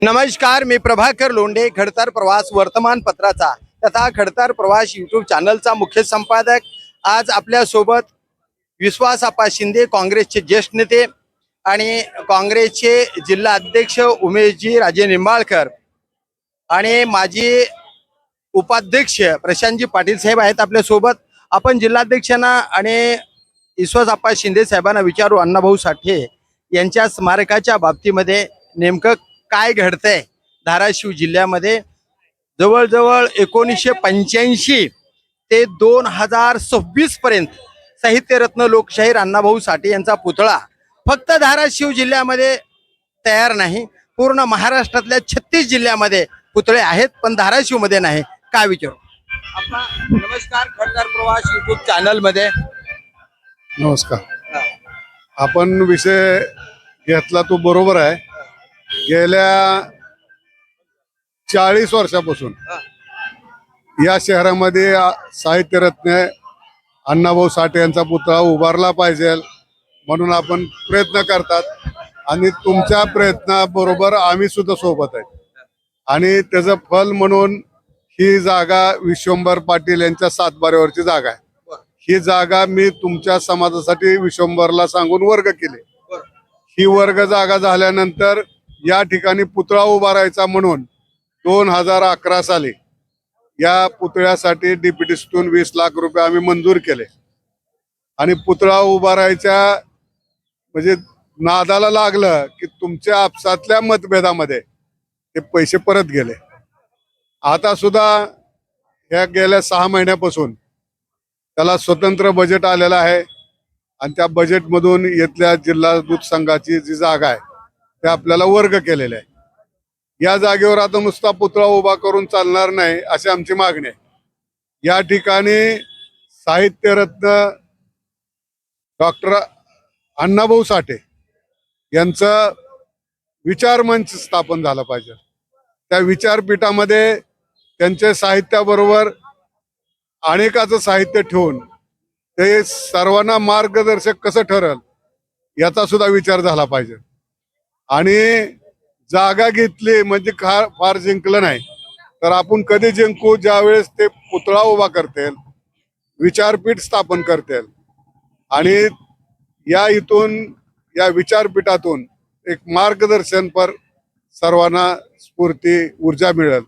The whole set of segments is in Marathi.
नमस्कार, मी प्रभाकर लोंढे, खडतर प्रवास वर्तमानपत्राचा तथा खडतर प्रवास यूट्यूब चॅनलचा मुख्य संपादक। आज आपल्या सोबत विश्वास आप्पा शिंदे, काँग्रेसचे ज्येष्ठ नेते आणि काँग्रेसचे जिल्हा अध्यक्ष उमेशजी राजे निंबाळकर आणि माजी उपाध्यक्ष प्रशांतजी पाटील साहेब आहेत आपल्या सोबत। आपण जिल्हाध्यक्षांना आणि विश्वास आप्पा शिंदे साहेबांना विचारू, अण्णाभाऊ साठे यांच्या स्मारकाच्या बाबतीमध्ये नेमकं काय घडतंय धाराशिव जिल्ह्यामध्ये। जवळजवळ 1985 ते 2026 पर्यंत साहित्यरत्न लोकशाहीर अण्णाभाऊ साठे यांचा पुतळा फक्त धाराशिव जिल्ह्यामध्ये तयार नाही, पूर्ण महाराष्ट्रातल्या 36 जिल्ह्यामध्ये पुतळे आहेत, पण धाराशिव मध्ये नाही। काय विचारू आपला? नमस्कार, खडतर प्रवास यूट्यूब चॅनल मध्ये नमस्कार। आपण विषय घेतला तो बरोबर आहे। गेल्या 40 वर्षापासून या शहरामध्ये साहित्यरत्न अण्णाभाऊ साठे यांचा पुतळा उभारला पाहिजे म्हणून आपण प्रयत्न करतात आणि तुमच्या प्रयत्नाबरोबर आम्ही सुद्धा सोबत आहे। आणि त्याचं फल म्हणून ही जागा विश्वंभर पाटील यांच्या सातबाऱ्यावरची जागा आहे। ही जागा मी तुमच्या समाजासाठी विश्वंभरला सांगून वर्ग केले। ही वर्ग जागा झाल्यानंतर या ठिकाणी पुतळा उभारायचा म्हणून 2011 साली या पुतळ्यासाठी डीपीटीसीतून 20 लाख रुपये आम्ही मंजूर केले आणि पुतळा उभारायच्या म्हणजे नादाला लागलं की तुमच्या आपसातल्या मतभेदामध्ये ते पैसे परत गेले। आता सुद्धा ह्या गेल्या 6 महिन्यापासून त्याला स्वतंत्र बजेट आलेलं आहे आणि त्या बजेटमधून इथल्या जिल्हा दूध संघाची जी जागा आहे ते आपल्याला वर्ग केलेले आहे। या जागेवर आता नुसता पुतळा उभा करून चालणार नाही अशी आमची मागणी आहे। या ठिकाणी साहित्यरत्न डॉक्टर अण्णाभाऊ साठे यांचं विचार मंच स्थापन झालं पाहिजे। त्या विचारपीठामध्ये त्यांच्या साहित्याबरोबर अनेकाचं साहित्य ठेवून ते सर्वांना मार्गदर्शक कसं ठरेल याचा सुद्धा विचार झाला पाहिजे। आणि जागा घेतली म्हणजे फार जिंकलं नाही तर आपण कधी जिंकू, ज्यावेळेस ते पुतळा उभा करतील, विचारपीठ स्थापन करतील आणि या विचारपीठातून एक मार्गदर्शन पर सर्वांना स्फूर्ती ऊर्जा मिळेल।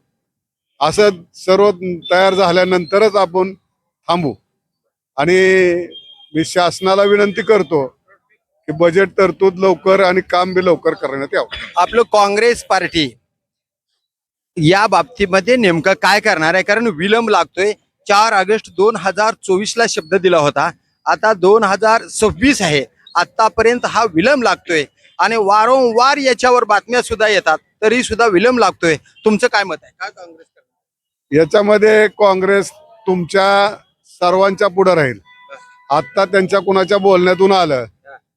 असं सर्व तयार झाल्यानंतरच आपण थांबू। आणि मी शासनाला विनंती करतो की बजेट तरतूद लवकर आणि काम बी लवकर करण्यात यावं। आपलं काँग्रेस पार्टी या बाबतीमध्ये नेमकं काय करणार आहे? कारण विलंब लागतोय। 4 ऑगस्ट 2024 ला शब्द दिला होता, आता 2026 आहे, आतापर्यंत हा विलंब लागतोय आणि वारंवार याच्यावर बातम्या सुद्धा येतात, तरी सुद्धा विलंब लागतोय। तुमचं काय मत आहे? काय काँग्रेस करणार याच्यामध्ये? काँग्रेस तुमच्या सर्वांच्या पुढे राहील। आता त्यांच्या कुणाच्या बोलण्यातून आलं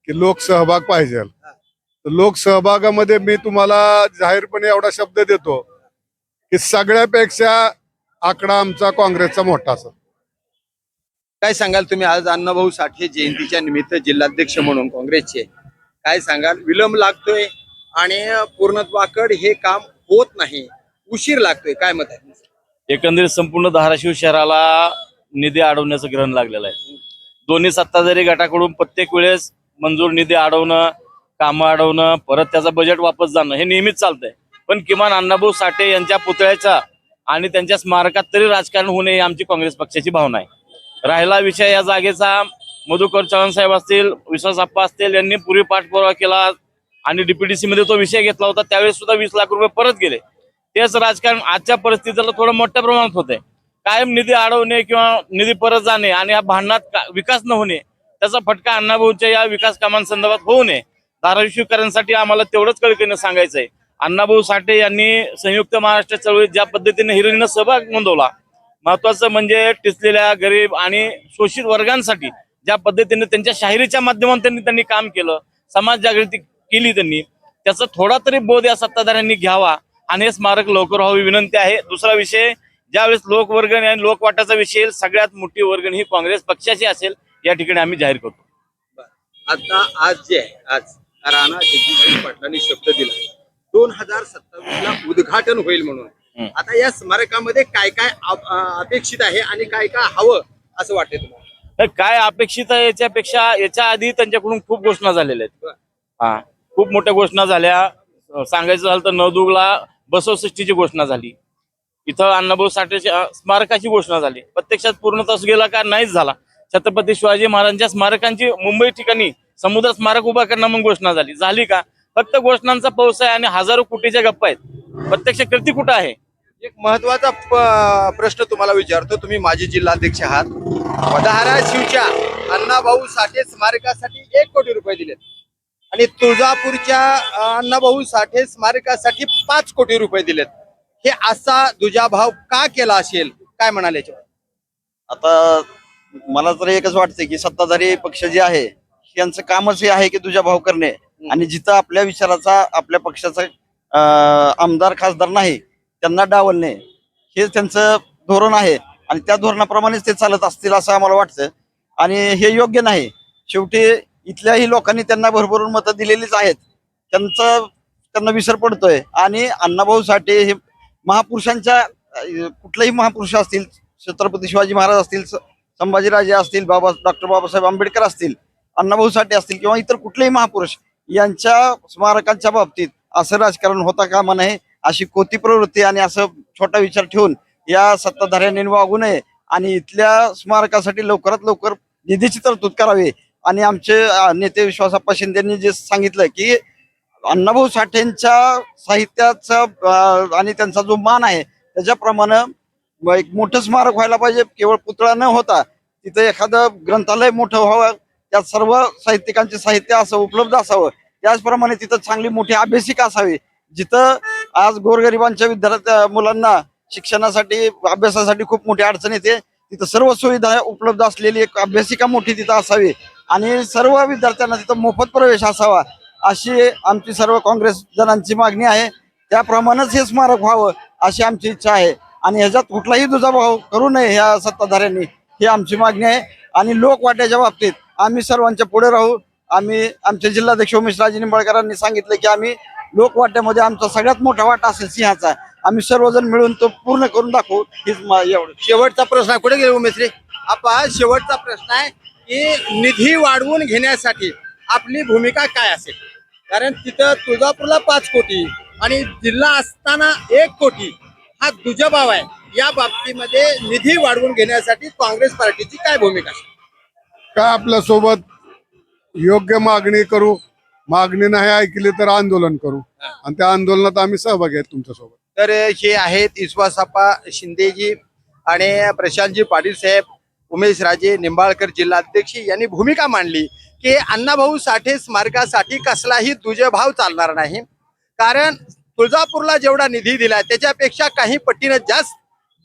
की लोकसहभाग पाहिजे, तर लोकसहभागामध्ये मी तुम्हाला जाहीरपणे एवढा शब्द देतो की सगळ्यापेक्षा आकडा आमचा काँग्रेसचा मोठा असेल। काय सांगाल तुम्ही? आज अण्णाभाऊ साठे जयंतीच्या निमित्त जिल्हाध्यक्ष म्हणून काँग्रेसचे काय सांगाल? विलंब लागतोय आणि पूर्णत्वाकडे हे काम होत नाही, उशीर लागतोय, काय मत आहे? एकंदरीत संपूर्ण धाराशिव शहराला निधी अडवण्याचं ग्रहण लागलेलं आहे। दोन्ही सत्ताधारी गटाकडून प्रत्येक वेळेस मंजूर निधी अडवणं, कामं अडवणं, परत त्याचं बजेट वापस जाणं हे नेहमीच चालतंय। पण किमान अण्णाभाऊ साठे यांच्या पुतळ्याचा आणि त्यांच्या स्मारकात तरी राजकारण होणे ही आमची काँग्रेस पक्षाची भावना आहे। राहिला विषय या जागेचा, मधुकर चव्हाण साहेब असतील, विश्वास आप्पा असतील, यांनी पूर्वी पाठपुरावा केला आणि डीपीडीसी मध्ये तो विषय घेतला होता, त्यावेळेस सुद्धा 20 लाख रुपये परत गेले। तेच राजकारण आजच्या परिस्थितीला थोडं मोठ्या प्रमाणात होतंय। कायम निधी अडवणे किंवा निधी परत जाणे आणि या भांडणात विकास न होणे, त्याचा फटका अण्णाभाऊच्या या विकास कामांसंदर्भात होऊ नये, धाराशिवकरांसाठी आम्हाला तेवढंच कळकळीनं सांगायचंय। अण्णाभाऊ साठे यांनी संयुक्त महाराष्ट्र चळवळीत ज्या पद्धतीने हिरिरीनं सहभाग नोंदवला, महत्वाचं म्हणजे टिचलेल्या गरीब आणि शोषित वर्गांसाठी ज्या पद्धतीने त्यांच्या शाहिरीच्या माध्यमातून त्यांनी काम केलं, समाज जागृती केली त्यांनी, त्याचा थोडा तरी बोध या सत्ताधाऱ्यांनी घ्यावा आणि हे स्मारक लवकर व्हावी विनंती आहे। दुसरा विषय, ज्यावेळेस लोकवर्गणी आणि लोकवाटाचा विषय येईल, सगळ्यात मोठी वर्गणी ही काँग्रेस पक्षाची असेल, या ठिकाणी आम्ही जाहीर करतो। आता आज जे आहे, आज राणा जगजितसिंह पाटलांनी शब्द दिला 2027 ला उद्घाटन होईल म्हणून. हम्म. आता या स्मारकामध्ये काय काय अपेक्षित आहे आणि काय काय हवं असं वाटते तुम्हाला? तर काय अपेक्षित आहे याच्या आधी त्यांच्याकडून खूप घोषणा झालेल्या आहेत. हा, खूप मोठ्या घोषणा झाल्या. सांगायचं झालं तर नवदुर्गला बसवसृष्टीची घोषणा झाली, इथं अण्णाभाऊ साठेच्या स्मारकाची घोषणा झाली. प्रत्यक्षात पूर्णतः गेला का नाहीच झाला. छत्रपती शिवाजी महाराजांच्या स्मारकांची मुंबई ठिकाणी समुद्र स्मारक उभा करणं म्हणून घोषणा झाली का? फक्त घोषणांचा पाऊस आहे आणि हजारो कोटीच्या गप्पा आहेत. प्रत्यक्ष कृती कुठं आहे? एक महत्वाचा प्रश्न तुम्हाला विचारतो. तुम्ही माजी जिल्हाध्यक्ष आहात. धाराशिवच्या अण्णाभाऊ साठे स्मारकासाठी 1 कोटी रुपये दिलेत आणि तुळजापूरच्या अण्णाभाऊ साठे स्मारकासाठी 5 कोटी रुपये दिलेत. हे असा दुजाभाव का केला असेल, काय म्हणाले याच्यावर? आता मला तर एकच वाटतंय की सत्ताधारी पक्ष जे आहे यांचं कामच हे आहे की दुजाभाव करणे आणि जिथं आपल्या विचाराचा आपल्या पक्षाचा आमदार खासदार नाही त्यांना डावलणे हे त्यांचं धोरण आहे आणि त्या धोरणाप्रमाणेच ते चालत असतील असं आम्हाला वाटतं आणि हे योग्य नाही. शेवटी इथल्याही लोकांनी त्यांना भरभरून मतं दिलेलीच आहेत. त्यांना विसर पडतोय आणि अण्णाभाऊ साठे हे महापुरुषांच्या कुठलेही महापुरुष असतील, छत्रपती शिवाजी महाराज असतील, संभाजीराजे असतील, डॉक्टर बाबासाहेब आंबेडकर असतील, अण्णाभाऊ साठे असतील किंवा इतर कुठलेही महापुरुष यांच्या स्मारकांच्या बाबतीत असं राजकारण होता कामा नये, अशी कोती प्रवृत्ती आणि असं छोटा विचार ठेवून या सत्ताधाऱ्यांनी वागू नये आणि इथल्या स्मारकासाठी लवकरात लवकर निधीची तरतूद करावी. आणि आमचे नेते विश्वासप्पा शिंदेंनी जे सांगितलं की अण्णाभाऊ साठेंच्या साहित्याचा आणि त्यांचा जो मान आहे त्याच्याप्रमाणे एक मोठं स्मारक व्हायला पाहिजे. केवळ पुतळा न होता तिथं एखादं ग्रंथालय मोठं व्हावं, त्यात सर्व साहित्यिकांचे साहित्य असं उपलब्ध असावं. त्याचप्रमाणे तिथं चांगली मोठी अभ्यासिका असावी, जिथं आज गोरगरिबांच्या मुलांना शिक्षणासाठी अभ्यासासाठी खूप मोठी अडचण येते, तिथं सर्व सुविधा उपलब्ध असलेली एक अभ्यासिका मोठी तिथं असावी आणि सर्व विद्यार्थ्यांना तिथं मोफत प्रवेश असावा, अशी आमची सर्व काँग्रेस जनांची मागणी आहे. त्याप्रमाणेच हे स्मारक व्हावं अशी आमची इच्छा आहे आणि ह्याच्यात कुठलाही दुजाभाव करू नये ह्या सत्ताधाऱ्यांनी, ही आमची मागणी आहे. आणि लोकवाट्याच्या बाबतीत आम्ही सर्वांच्या पुढे राहू. आम्ही आमचे जिल्हाध्यक्ष उमेशराजे निंबाळकरांनी सांगितलं की आम्ही लोकवाट्यामध्ये आमचा सगळ्यात मोठा वाटा असेल सिंहाचा, आम्ही सर्वजण मिळून तो पूर्ण करून दाखवू. हीच एवढं. शेवटचा प्रश्न आहे. कुठे गेले उमेशरे? आपण शेवटचा प्रश्न आहे की निधी वाढवून घेण्यासाठी आपली भूमिका काय असेल? कारण तिथं तुळजापूरला 5 कोटी आणि जिल्हा असताना 1 कोटी हा दुजाभाव आहे. या बाबतीमध्ये निधी वाढवून घेण्यासाठी काँग्रेस पार्टीची काय भूमिका असेल? काय आपल्या सोबत योग्य मागणी करू, मागणी नाही ऐकली तर आंदोलन करू आणि त्या आंदोलनात आम्ही सहभागी आहेत तुमच्या सोबत. तर हे आहेत विश्वासप्पा शिंदेजी आणि प्रशांतजी पाटील साहेब, उमेश राजे निंबाळकर जिल्हाध्यक्ष यांनी भूमिका मांडली की अण्णाभाऊ साठे स्मारकासाठी कसलाही दुजाभाव चालणार नाही. कारण तुळजापूरला जेवढा निधी दिला त्याच्यापेक्षा काही पटीने जास्त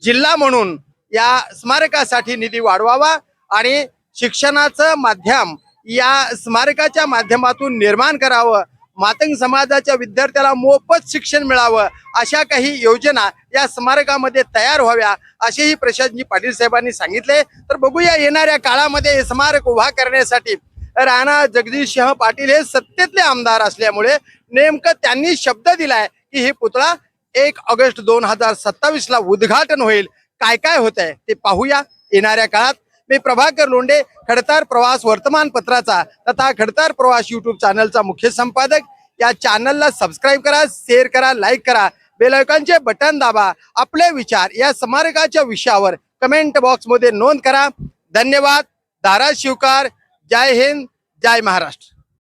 जिल्हा म्हणून या स्मारकासाठी निधी वाढवावा आणि शिक्षणाचं माध्यम या स्मारकाच्या माध्यमातून निर्माण करावं. मातंग समाजाच्या विद्यार्थ्याला मोफत शिक्षण मिळावं अशा काही योजना या स्मारकामध्ये तयार व्हाव्या असेही प्रशांतजी पाटील साहेबांनी सांगितले. तर बघूया येणाऱ्या काळामध्ये हे स्मारक उभा करण्यासाठी राणा जगदीशसिंह पाटील हे सत्तेतले आमदार असल्यामुळे नेमकं त्यांनी शब्द दिलाय की हे पुतळा 1 ऑगस्ट 2027 ला उद्घाटन होईल. काय काय होत आहे ते पाहूया येणाऱ्या काळात. मी प्रभाकर लोंढे, खडतार प्रवास वर्तमानपत्राचा तथा खडतार प्रवास युट्यूब चॅनलचा मुख्य संपादक. या चॅनलला सबस्क्राईब करा, शेअर करा, लाईक करा, बेल आयकॉनचे बटन दाबा. आपले विचार या स्मारकाच्या विषयावर कमेंट बॉक्स मध्ये नोंद करा. धन्यवाद. धाराशिवकर. जय हिंद, जय महाराष्ट्र.